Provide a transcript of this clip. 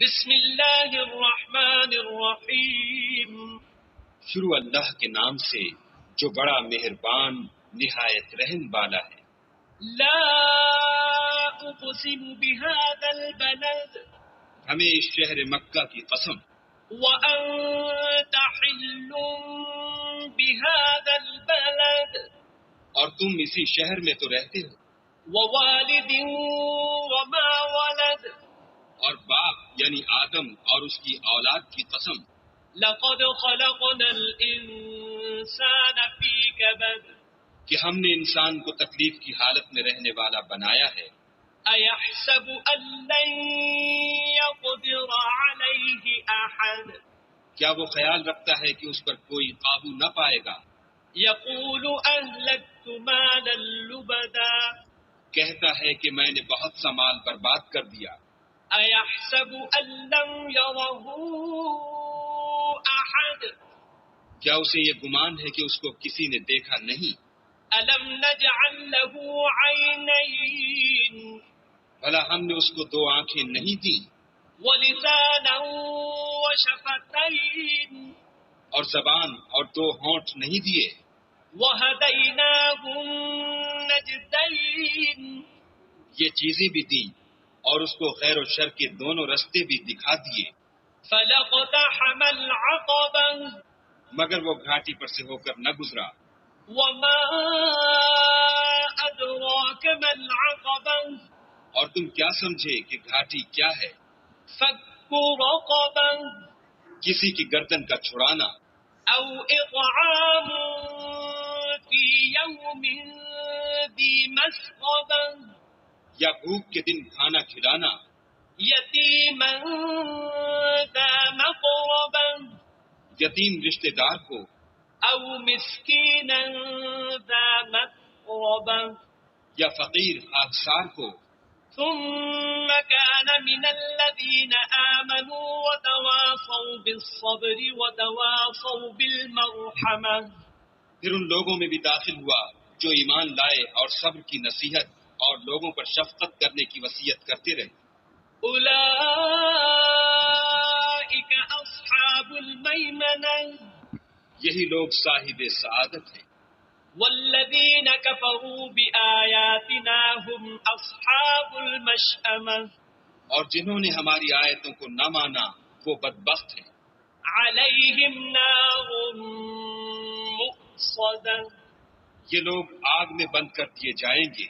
بسم اللہ الرحمن الرحیم. شروع اللہ کے نام سے جو بڑا مہربان نہایت رحم والا ہے. لا اقسم بهذا البلد ہمیں اس شہر مکہ کی قسم. وانت حل بهذا البلد اور تم اسی شہر میں تو رہتے ہو. ووالد وما ولد اور باپ یعنی آدم اور اس کی اولاد کی قسم. لقد خلقنا الانسان في كبد کہ ہم نے انسان کو تکلیف کی حالت میں رہنے والا بنایا ہے. أيحسب أن لن يقدر عليه أحد کیا وہ خیال رکھتا ہے کہ اس پر کوئی قابو نہ پائے گا؟ يقول أهلكت مالا لبدا کہتا ہے کہ میں نے بہت سا مال برباد کر دیا. أيحسب أن لم يره أحد کیا اسے یہ گمان ہے کہ اس کو کسی نے دیکھا نہیں؟ ألم نجعل له عينين بھلا ہم نے اس کو دو آنکھیں نہیں دیں ولسانا وشفتين اور زبان اور دو ہونٹ نہیں دیے؟ وهديناه النجدين یہ چیزیں بھی دیں اور اس کو خیر و شر کے دونوں رستے بھی دکھا دیے. فلاقتحم العقبة مگر وہ گھاٹی پر سے ہو کر نہ گزرا. وما أدراك ما العقبة اور تم کیا سمجھے کہ گھاٹی کیا ہے؟ فك رقبة کسی کی گردن کا چھڑانا أو إطعام في يوم ذي مسغبة یا بھوک کے دن کھانا کھلانا يتيما ذا مقربة یتیم رشتہ دار کو أو مسكينا ذا متربة یا فقیر خاکسار کو. ثم كان من الذين آمنوا وتواصوا بالصبر وتواصوا بالمرحمة پھر ان لوگوں میں بھی داخل ہوا جو ایمان لائے اور صبر کی نصیحت اور لوگوں پر شفقت کرنے کی وصیت کرتے رہے. أولئك أصحاب الميمنة یہی لوگ صاحب سعادت ہیں. والذين كفروا بآياتنا هم أصحاب المشأمة اور جنہوں نے ہماری آیتوں کو نہ مانا وہ بدبخت ہیں. عليهم نار مؤصدة یہ لوگ آگ میں بند کر دیے جائیں گے.